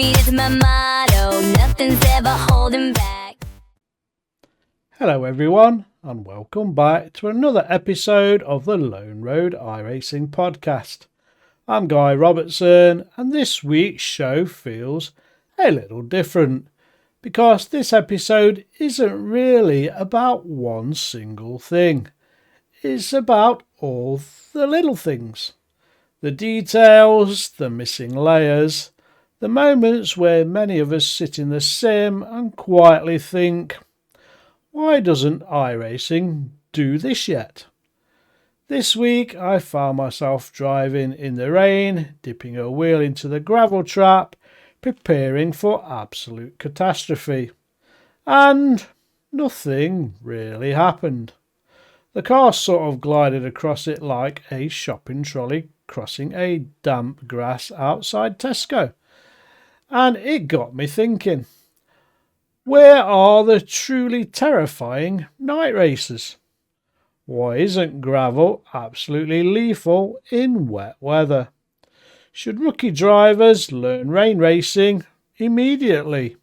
Speed is my motto, nothing's ever holding back. Hello everyone, and welcome back to another episode of the Lone Road iRacing podcast. I'm Guy Robertson, and this week's show feels a little different because this episode isn't really about one single thing. It's about all the little things. The details, the missing layers, the moments where many of us sit in the sim and quietly think, why doesn't iRacing do this yet? This week I found myself driving in the rain, dipping a wheel into the gravel trap, preparing for absolute catastrophe. And nothing really happened. The car sort of glided across it like a shopping trolley crossing a damp grass outside Tesco. And it got me thinking, where are the truly terrifying night races? Why isn't gravel absolutely lethal in wet weather? Should rookie drivers learn rain racing immediately?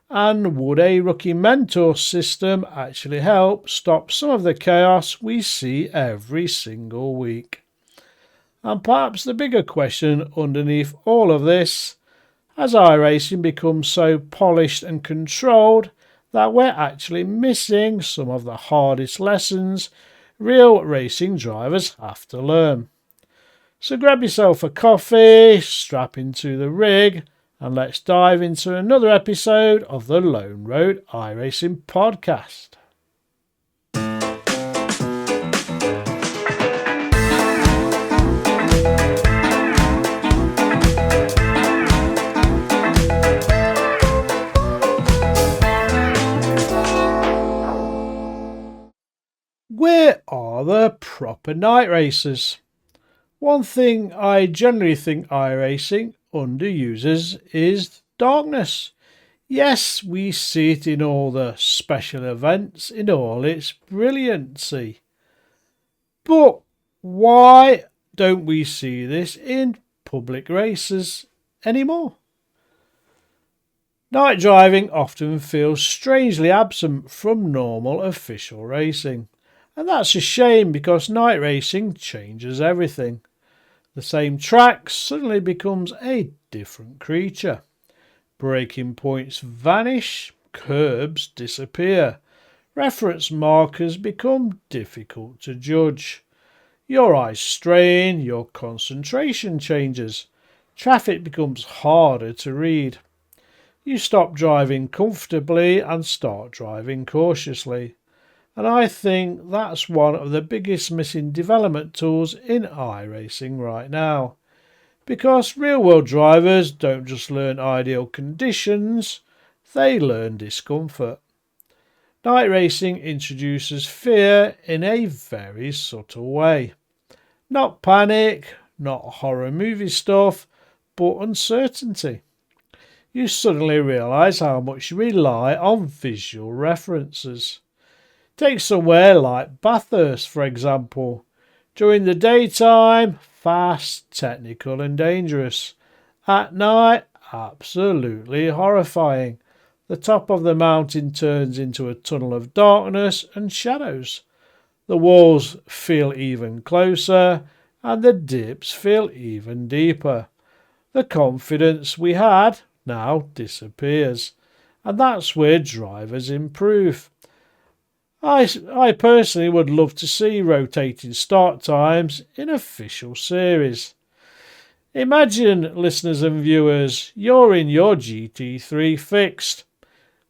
And would a rookie mentor system actually help stop some of the chaos we see every single week? And perhaps the bigger question underneath all of this, has iRacing become so polished and controlled that we're actually missing some of the hardest lessons real racing drivers have to learn? So grab yourself a coffee, strap into the rig, and let's dive into another episode of the Lone Road iRacing podcast. Where are the proper night races? One thing I generally think iRacing underuses is darkness. Yes, we see it in all the special events in all its brilliancy. But why don't we see this in public races anymore? Night driving often feels strangely absent from normal official racing. And that's a shame because night racing changes everything. The same track suddenly becomes a different creature. Braking points vanish, curbs disappear, reference markers become difficult to judge. Your eyes strain, your concentration changes, traffic becomes harder to read. You stop driving comfortably and start driving cautiously. And I think that's one of the biggest missing development tools in iRacing right now. Because real-world drivers don't just learn ideal conditions, they learn discomfort. Night racing introduces fear in a very subtle way. Not panic, not horror movie stuff, but uncertainty. You suddenly realise how much you rely on visual references. Take somewhere like Bathurst, for example. During the daytime, fast, technical and dangerous. At night, absolutely horrifying. The top of the mountain turns into a tunnel of darkness and shadows. The walls feel even closer and the dips feel even deeper. The confidence we had now disappears. And that's where drivers improve. I personally would love to see rotating start times in official series. Imagine, listeners and viewers, you're in your GT3 fixed.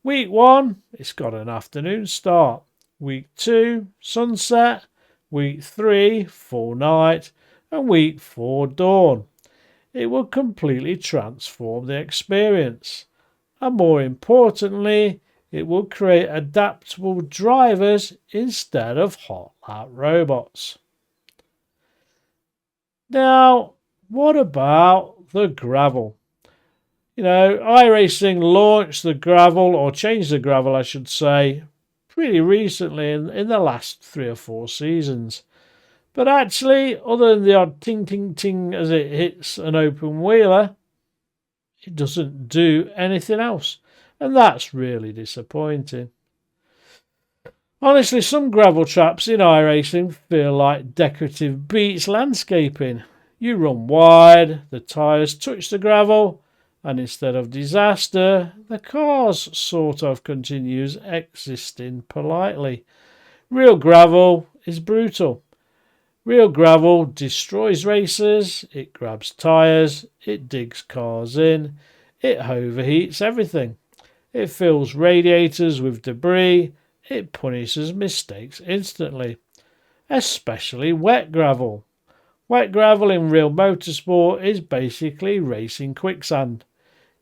Week 1, it's got an afternoon start. Week 2, sunset. Week 3, full night. And week 4, dawn. It will completely transform the experience. And more importantly, it will create adaptable drivers instead of hot lap robots. Now, what about the gravel? iRacing launched the gravel, or changed the gravel, I should say, pretty recently in the last 3 or 4 seasons. But actually, other than the odd ting ting ting as it hits an open wheeler, It doesn't do anything else, and that's really disappointing. Honestly, some gravel traps in iRacing feel like decorative beach landscaping. You run wide, the tyres touch the gravel, and instead of disaster, the cars sort of continues existing politely. Real gravel is brutal. Real gravel destroys races, it grabs tyres, it digs cars in, it overheats everything. It fills radiators with debris, it punishes mistakes instantly. Especially wet gravel. Wet gravel in real motorsport is basically racing quicksand.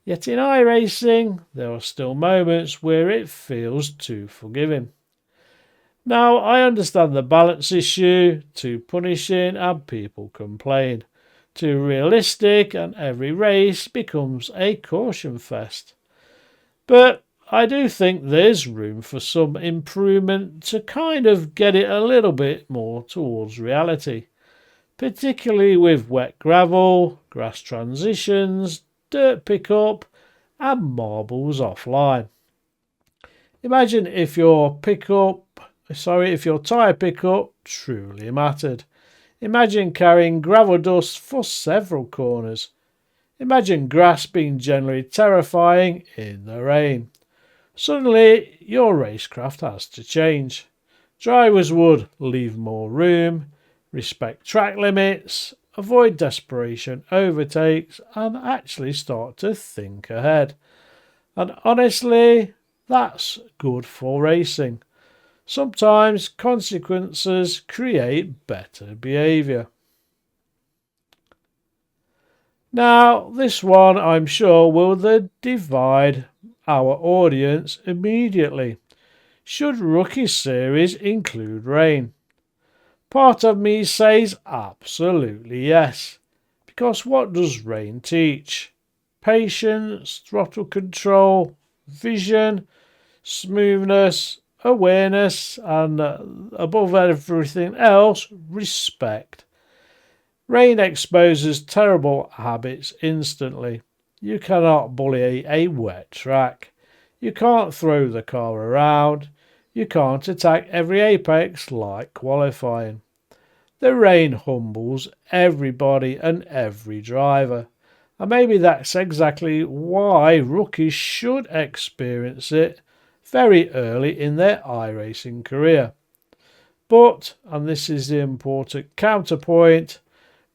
Yet in iRacing, there are still moments where it feels too forgiving. Now, I understand the balance issue, too punishing and people complain. Too realistic and every race becomes a caution fest. But I do think there's room for some improvement to kind of get it a little bit more towards reality. Particularly with wet gravel, grass transitions, dirt pickup and marbles offline. Imagine if your tyre pickup truly mattered. Imagine carrying gravel dust for several corners. Imagine grass being generally terrifying in the rain. Suddenly, your racecraft has to change. Drivers would leave more room, respect track limits, avoid desperation overtakes, and actually start to think ahead. And honestly, that's good for racing. Sometimes consequences create better behaviour. Now, this one I'm sure will divide our audience immediately. Should Rookie Series include rain? Part of me says absolutely yes. Because what does rain teach? Patience, throttle control, vision, smoothness, awareness, and above everything else, respect. Rain exposes terrible habits instantly. You cannot bully a wet track. You can't throw the car around. You can't attack every apex like qualifying. The rain humbles everybody and every driver. And maybe that's exactly why rookies should experience it very early in their iRacing career. But, and this is the important counterpoint,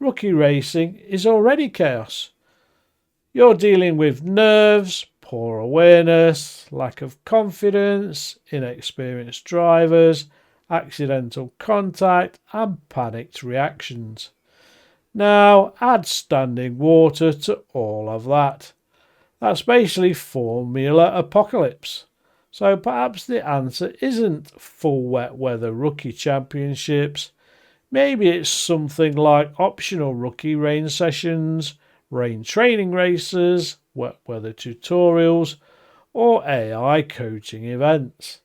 rookie racing is already chaos. You're dealing with nerves, poor awareness, lack of confidence, inexperienced drivers, accidental contact and panicked reactions. Now add standing water to all of that. That's basically Formula Apocalypse. So perhaps the answer isn't full wet weather rookie championships. Maybe it's something like optional rookie rain sessions, rain training races, wet weather tutorials, or AI coaching events.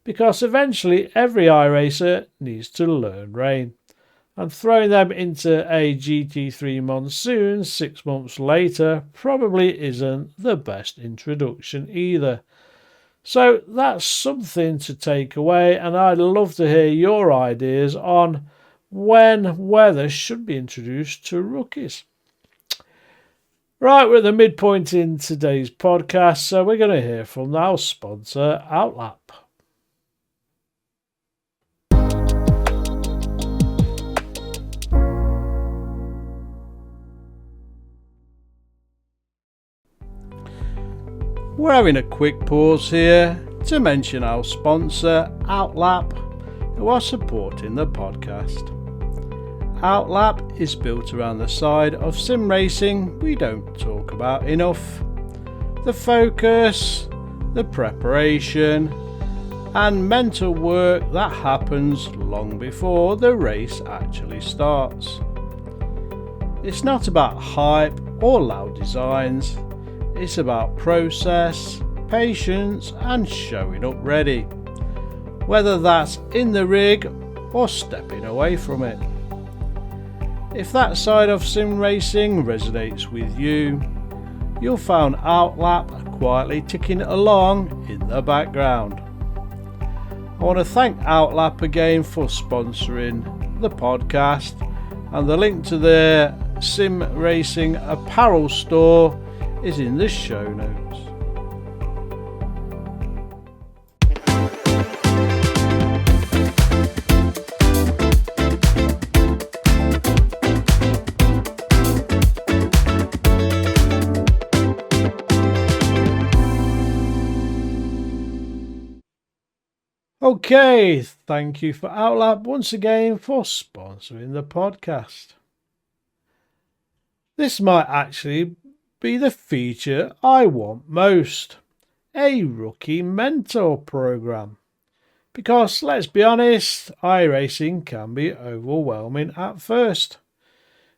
Because eventually every iRacer needs to learn rain. And throwing them into a GT3 monsoon 6 months later probably isn't the best introduction either. So that's something to take away, and I'd love to hear your ideas on when weather should be introduced to rookies. Right, we're at the midpoint in today's podcast, so we're going to hear from our sponsor, Outlap. We're having a quick pause here to mention our sponsor, Outlap, who are supporting the podcast. Outlap is built around the side of sim racing we don't talk about enough. The focus, the preparation, and mental work that happens long before the race actually starts. It's not about hype or loud designs. It's about process, patience, and showing up ready, whether that's in the rig or stepping away from it. If that side of sim racing resonates with you, you'll find Outlap quietly ticking along in the background. I want to thank Outlap again for sponsoring the podcast, and the link to their sim racing apparel store is in the show notes. Okay, thank you for Outlap once again for sponsoring the podcast. This might actually be the feature I want most, a rookie mentor program. Because let's be honest, iRacing can be overwhelming at first.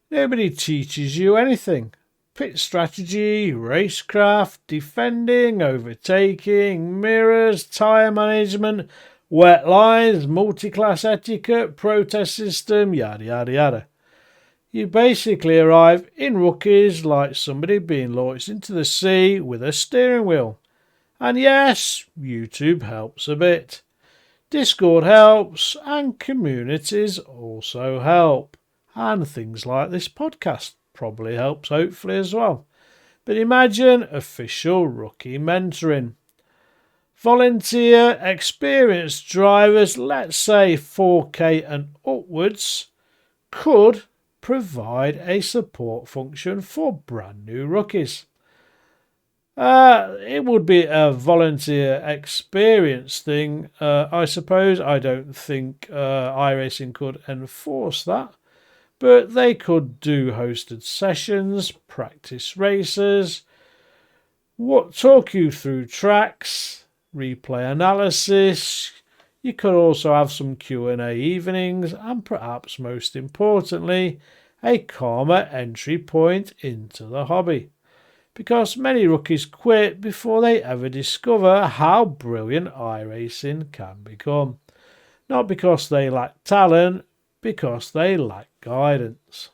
Nobody teaches you anything. Pit strategy, racecraft, defending, overtaking, mirrors, tyre management, wet lines, multi-class etiquette, protest system, yada yada yada. You basically arrive in rookies like somebody being launched into the sea with a steering wheel. And yes, YouTube helps a bit. Discord helps, and communities also help. And things like this podcast probably helps, hopefully, as well. But imagine official rookie mentoring. Volunteer experienced drivers, let's say 4K and upwards, could provide a support function for brand new rookies. It would be a volunteer experience thing, I suppose. I don't think iRacing could enforce that. But they could do hosted sessions, practice races, talk you through tracks, replay analysis. You could also have some Q&A evenings, and perhaps most importantly, a calmer entry point into the hobby. Because many rookies quit before they ever discover how brilliant iRacing can become. Not because they lack talent, because they lack guidance.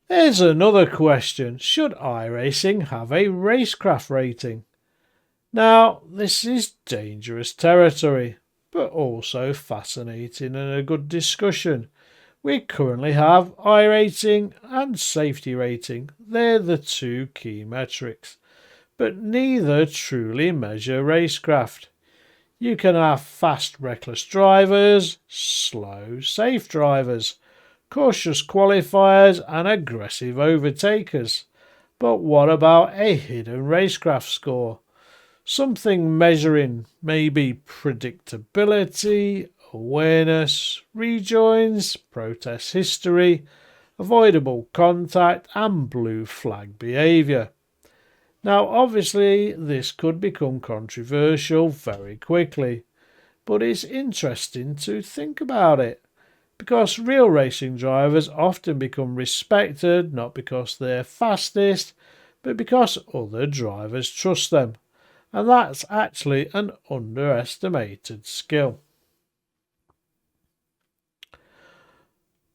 Here's another question. Should iRacing have a racecraft rating? Now, this is dangerous territory, but also fascinating and a good discussion. We currently have iRating and safety rating. They're the two key metrics, but neither truly measure racecraft. You can have fast, reckless drivers, slow, safe drivers, cautious qualifiers and aggressive overtakers. But what about a hidden racecraft score? Something measuring maybe predictability, awareness, rejoins, protest history, avoidable contact and blue flag behaviour. Now, obviously, this could become controversial very quickly, but it's interesting to think about it, because real racing drivers often become respected not because they're fastest, but because other drivers trust them, and that's actually an underestimated skill.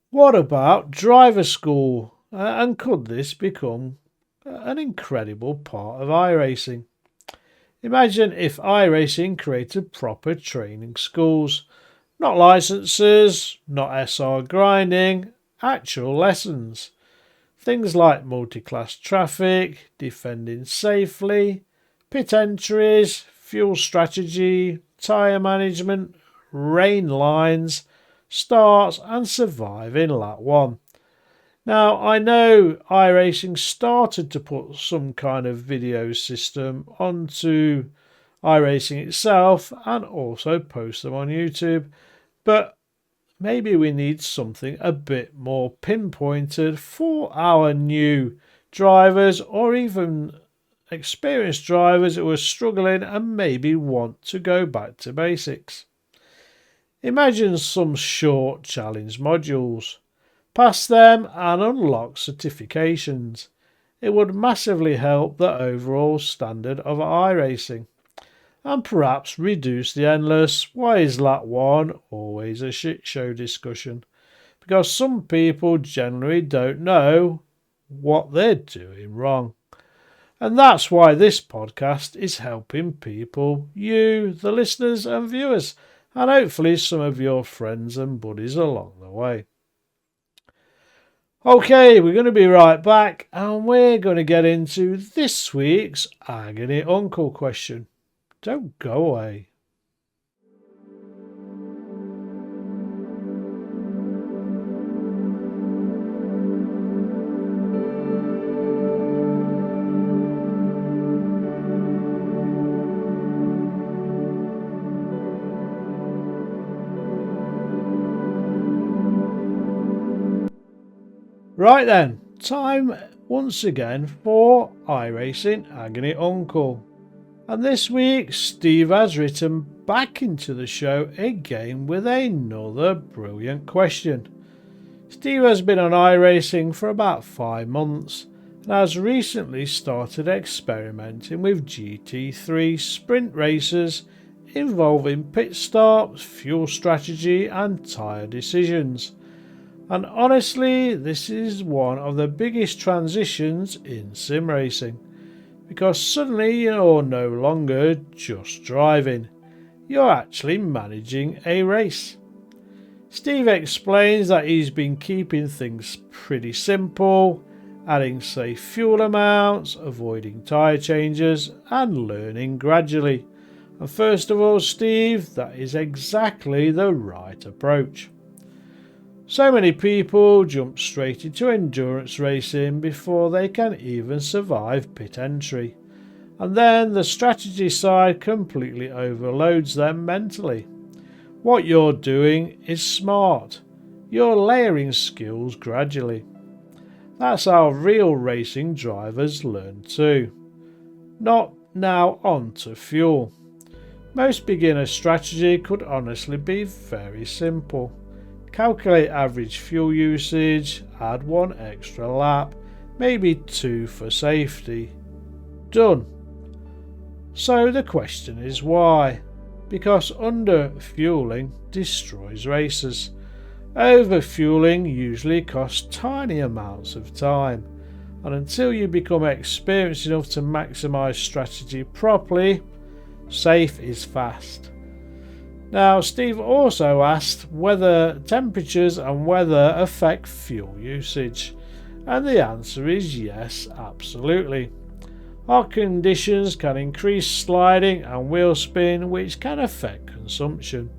What about driver school, and could this become an incredible part of iRacing? Imagine if iRacing created proper training schools, not licenses, not SR grinding, actual lessons. Things like multi-class traffic, defending safely, pit entries, fuel strategy, tyre management, rain lines, starts and surviving lap 1. Now, I know iRacing started to put some kind of video system onto iRacing itself and also post them on YouTube, but maybe we need something a bit more pinpointed for our new drivers or even experienced drivers who are struggling and maybe want to go back to basics. Imagine some short challenge modules. Pass them and unlock certifications. It would massively help the overall standard of iRacing, and perhaps reduce the endless "why is lap 1 always a shit show" discussion, because some people generally don't know what they're doing wrong. And that's why this podcast is helping people, you, the listeners and viewers, and hopefully some of your friends and buddies along the way. Okay, we're going to be right back and we're going to get into this week's Agony Uncle question. Don't go away. Right then, time once again for iRacing Agony Uncle. And this week, Steve has written back into the show again with another brilliant question. Steve has been on iRacing for about 5 months and has recently started experimenting with GT3 sprint races involving pit stops, fuel strategy and tyre decisions. And honestly, this is one of the biggest transitions in sim racing, because suddenly you're no longer just driving, you're actually managing a race. Steve explains that he's been keeping things pretty simple, adding safe fuel amounts, avoiding tyre changes and learning gradually. And first of all, Steve, that is exactly the right approach. So many people jump straight into endurance racing before they can even survive pit entry, and then the strategy side completely overloads them mentally. What you're doing is smart. You're layering skills gradually. That's how real racing drivers learn too. Not now on to fuel. Most beginner strategy could honestly be very simple. Calculate average fuel usage, add 1 extra lap, maybe 2 for safety. Done. So the question is why? Because under-fueling destroys races. Over-fueling usually costs tiny amounts of time, and until you become experienced enough to maximise strategy properly, safe is fast. Now, Steve also asked whether temperatures and weather affect fuel usage, and the answer is yes, absolutely. Hot conditions can increase sliding and wheel spin, which can affect consumption.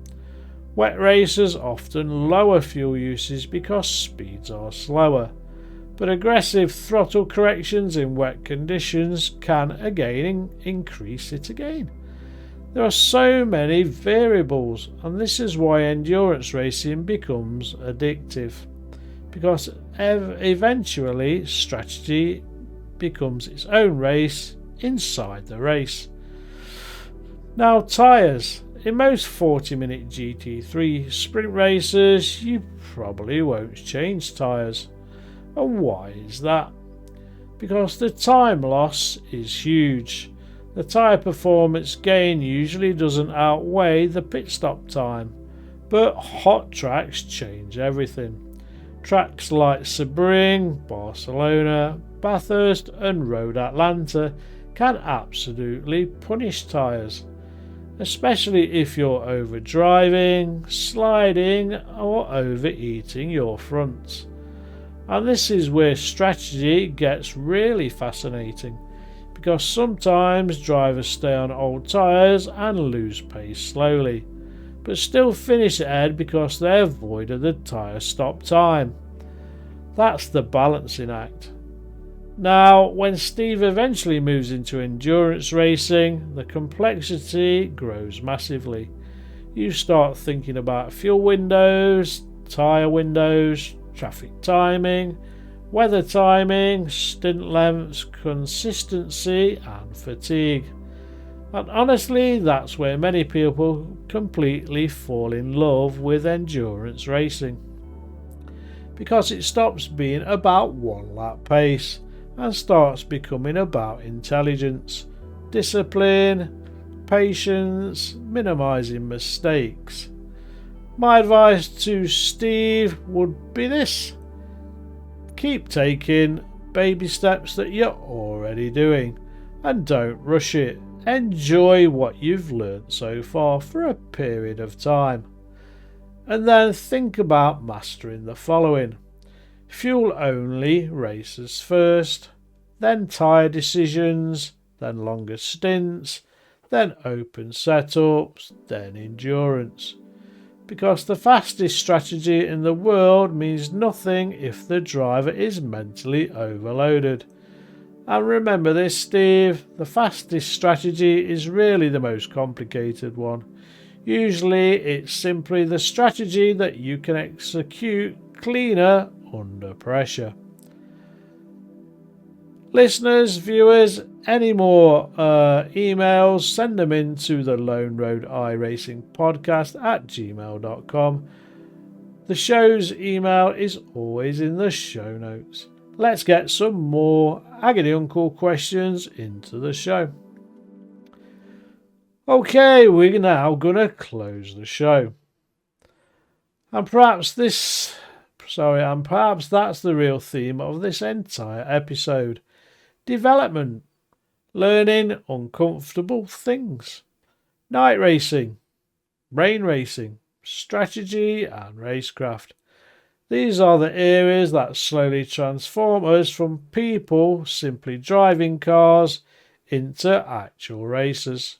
Wet races often lower fuel usage because speeds are slower, but aggressive throttle corrections in wet conditions can again increase it again. There are so many variables, and this is why endurance racing becomes addictive, because eventually strategy becomes its own race inside the race. Now, tyres. In most 40-minute GT3 sprint races, you probably won't change tyres. And why is that? Because the time loss is huge. The tyre performance gain usually doesn't outweigh the pit stop time, but hot tracks change everything. Tracks like Sebring, Barcelona, Bathurst and Road Atlanta can absolutely punish tyres, especially if you're overdriving, sliding or overeating your fronts. And this is where strategy gets really fascinating, because sometimes drivers stay on old tyres and lose pace slowly, but still finish ahead because they avoided the tyre stop time. That's the balancing act. Now, when Steve eventually moves into endurance racing, the complexity grows massively. You start thinking about fuel windows, tyre windows, traffic timing, weather timing, stint lengths, consistency and fatigue. And honestly, that's where many people completely fall in love with endurance racing, because it stops being about one lap pace and starts becoming about intelligence, discipline, patience, minimising mistakes. My advice to Steve would be this: keep taking baby steps that you're already doing, and don't rush it. Enjoy what you've learnt so far for a period of time. And then think about mastering the following: fuel only races first, then tyre decisions, then longer stints, then open setups, then endurance. Because the fastest strategy in the world means nothing if the driver is mentally overloaded. And remember this, Steve, the fastest strategy is really the most complicated one. Usually it's simply the strategy that you can execute cleaner under pressure. Listeners, viewers, any more emails, send them in to the Lone Road iRacing podcast at gmail.com. The show's email is always in the show notes. Let's get some more Agony Uncle questions into the show. Okay, we're now going to close the show. And perhaps that's the real theme of this entire episode. Development. Learning uncomfortable things. Night racing. Rain racing. Strategy and racecraft. These are the areas that slowly transform us from people simply driving cars into actual racers.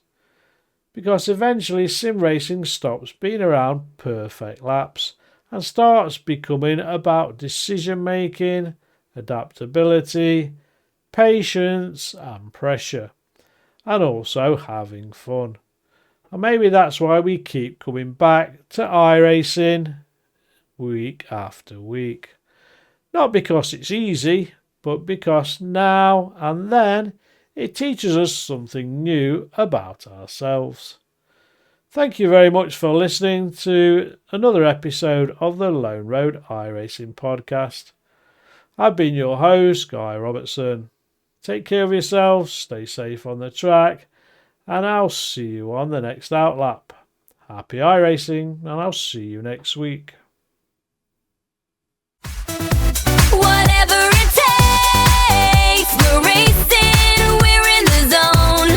Because eventually sim racing stops being around perfect laps and starts becoming about decision making, adaptability, patience and pressure, and also having fun. And maybe that's why we keep coming back to iRacing week after week. Not because it's easy, but because now and then it teaches us something new about ourselves. Thank you very much for listening to another episode of the Lone Road iRacing podcast. I've been your host, Guy Robertson. Take care of yourselves, stay safe on the track, and I'll see you on the next outlap. Happy iRacing, and I'll see you next week. Whatever it takes, we're racing, we're in the zone.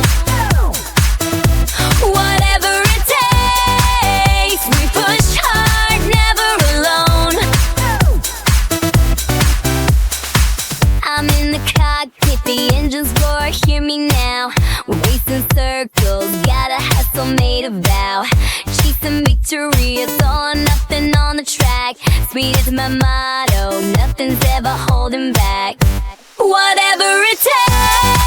Whatever it takes, we push hard, never alone. I'm in the cockpit, the engines roar, hear me now. We're racing circles, got a hustle, made a vow. Chasing victory, it's all or nothing on the track. Sweet is my motto, nothing's ever holding back. Whatever it takes.